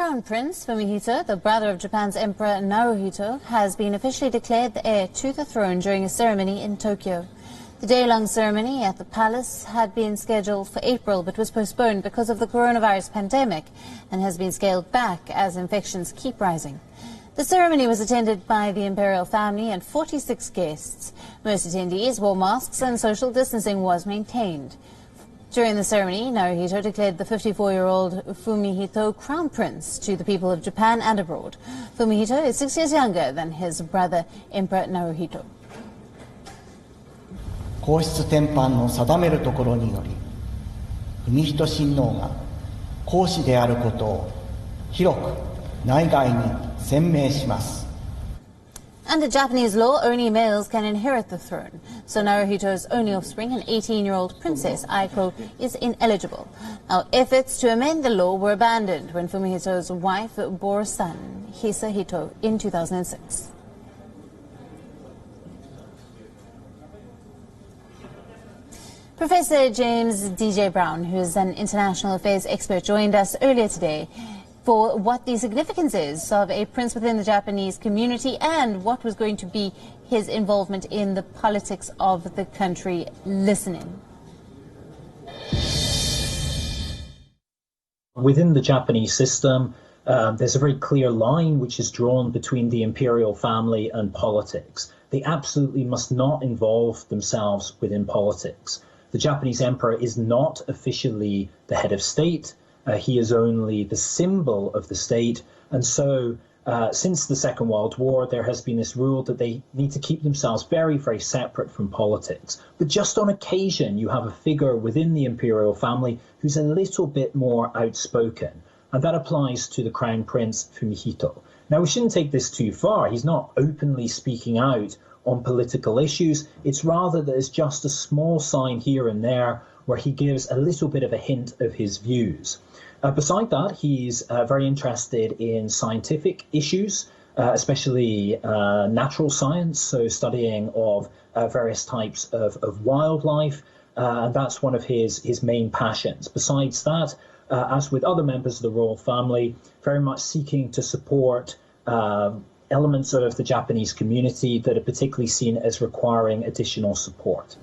Crown Prince Fumihito, the brother of Japan's Emperor Naruhito, has been officially declared the heir to the throne during a ceremony in Tokyo. The day-long ceremony at the palace had been scheduled for April but was postponed because of the coronavirus pandemic and has been scaled back as infections keep rising. The ceremony was attended by the imperial family and 46 guests. Most attendees wore masks and social distancing was maintained. During the ceremony, Naruhito declared the 54-year-old Fumihito Crown Prince to the people of Japan and abroad. Fumihito is 6 years younger than his brother, Emperor Naruhito. 皇室典範の定めるところにより、文仁親王が皇嗣であることを広く内外に宣明します。Under Japanese law, only males can inherit the throne. So Naruhito's only offspring, an 18-year-old princess, Aiko, is ineligible. Now, efforts to amend the law were abandoned when Fumihito's wife bore a son, Hisahito, in 2006. Professor James D.J. Brown, who is an international affairs expert, joined us earlier today for what the significance is of a prince within the Japanese community and what was going to be his involvement in the politics of the country. Listening. Within the Japanese system, there's a very clear line which is drawn between the imperial family and politics. They absolutely must not involve themselves within politics. The Japanese emperor is not officially the head of state. He is only the symbol of the state, and so since the Second World War there has been this rule that they need to keep themselves very, very separate from politics. But just on occasion you have a figure within the imperial family who's a little bit more outspoken, and that applies to the Crown Prince Fumihito. Now we shouldn't take this too far. He's not openly speaking out on political issues. It's rather that it's just a small sign here and there where he gives a little bit of a hint of his views. Beside that, he's very interested in scientific issues, especially natural science, so studying of various types of wildlife, and that's one of his main passions. Besides that, as with other members of the royal family, very much seeking to support elements of the Japanese community that are particularly seen as requiring additional support.